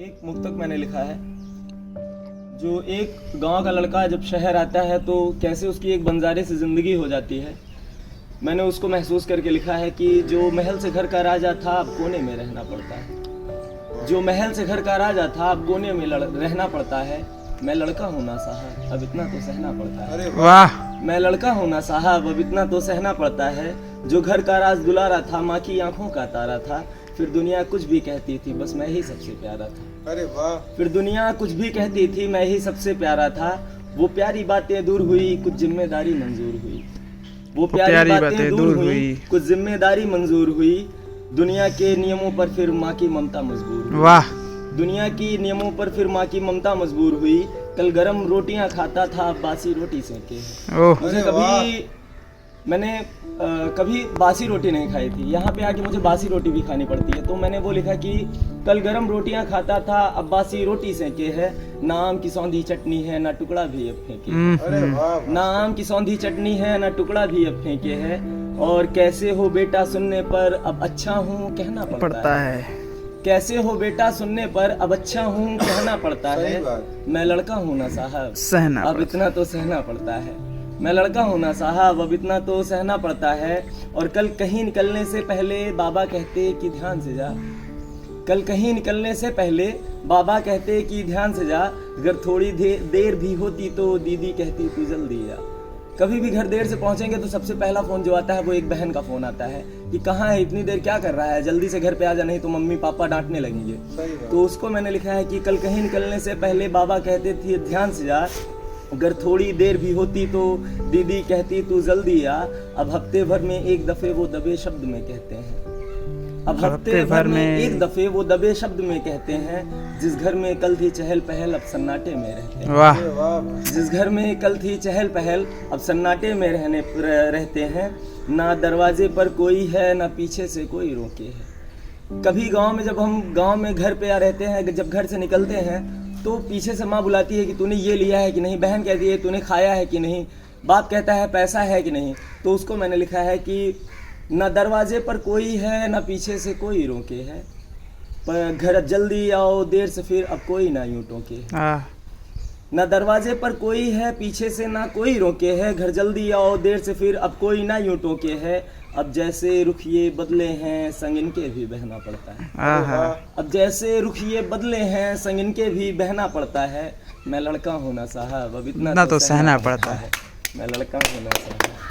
एक मुक्तक मैंने लिखा है। जो एक गांव का लड़का जब शहर आता है तो कैसे उसकी एक बंजारे से ज़िंदगी हो जाती है, मैंने उसको महसूस करके लिखा है कि जो महल से घर का राजा था अब कोने में रहना पड़ता है। जो महल से घर का राजा था अब कोने में रहना पड़ता है। मैं लड़का हूँ ना साहब अब इतना तो सहना पड़ता है। वाह। मैं लड़का हूँ ना साहब अब इतना तो सहना पड़ता है। जो घर का राज दुलारा था, माँ की आंखों का तारा था। फिर दुनिया कुछ भी कहती थी बस मैं ही सबसे प्यारा था। अरे वाह। फिर दुनिया कुछ भी कहती थी मैं ही सबसे प्यारा था। वो प्यारी बातें दूर हुई कुछ जिम्मेदारी मंजूर हुई। वो प्यारी बातें दूर हुई कुछ जिम्मेदारी मंजूर हुई। दुनिया के नियमों पर फिर माँ की ममता मजबूर हुई। वाह। दुनिया की नियमों पर फिर माँ की ममता मजबूर हुई। कल गरम रोटियां खाता था बासी रोटी सेके है। ओह। मुझे मैंने कभी बासी रोटी नहीं खाई थी। यहाँ पे आके मुझे बासी रोटी भी खानी पड़ती है। तो मैंने वो लिखा कि कल गरम रोटियां खाता था अब बासी रोटी सेके है। ना आम की सौंधी चटनी है ना टुकड़ा भी अब फेंके है। अरे वाह। ना आम की सौंधी चटनी है ना टुकड़ा भी अब फेंके है। और कैसे हो बेटा सुनने पर अब अच्छा हूँ कहना पड़ता है। कैसे हो बेटा सुनने पर अब अच्छा हूँ कहना पड़ता सही है। बात। मैं लड़का हूँ ना साहब सहना अब इतना तो सहना पड़ता है। मैं लड़का हूँ ना साहब अब इतना तो सहना पड़ता है। और कल कहीं निकलने से पहले बाबा कहते कि ध्यान से जा। कल कहीं निकलने से पहले बाबा कहते कि ध्यान से जा। अगर थोड़ी देर भी होती तो दीदी कहती तू जल्दी जा। कभी भी घर देर से पहुंचेंगे तो सबसे पहला फ़ोन जो आता है वो एक बहन का फ़ोन आता है कि कहाँ है, इतनी देर क्या कर रहा है, जल्दी से घर पे आ जा नहीं तो मम्मी पापा डांटने लगेंगे। सही बात। तो उसको मैंने लिखा है कि कल कहीं निकलने से पहले बाबा कहते थे ध्यान से जा। अगर थोड़ी देर भी होती तो दीदी कहती तू जल्दी आ। अब हफ्ते भर में एक दफ़े वो दबे शब्द में कहते हैं। अब हफ्ते भर में एक दफ़े वो दबे शब्द में कहते हैं। जिस घर में कल थी चहल पहल अब सन्नाटे में रहते हैं। वाह। अरे वाह। जिस घर में कल थी चहल पहल अब सन्नाटे में रहते हैं। ना दरवाजे पर कोई है ना पीछे से कोई रोके है। कभी गांव में जब हम गांव में घर पे आ रहते हैं, जब घर से निकलते हैं तो पीछे से माँ बुलाती है कि तूने ये लिया है कि नहीं, बहन कहती है तूने खाया है कि नहीं, बाप कहता है पैसा है कि नहीं। तो उसको मैंने लिखा है कि ना दरवाजे पर कोई है ना पीछे से कोई रोके है। पर घर जल्दी आओ देर से फिर अब कोई ना यूं टोके है। आह। ना दरवाजे पर कोई है पीछे से ना कोई रोके है। घर जल्दी आओ देर से फिर अब कोई ना यूं टोके है। अब जैसे रुख ये बदले हैं संग इनके भी बहना पड़ता है। आहा। अब जैसे रुख ये बदले हैं संग इनके भी बहना पड़ता है। मैं लड़का हूँ ना साहब अब इतना तो सहना पड़ता है। मैं लड़का हूँ ना साहब।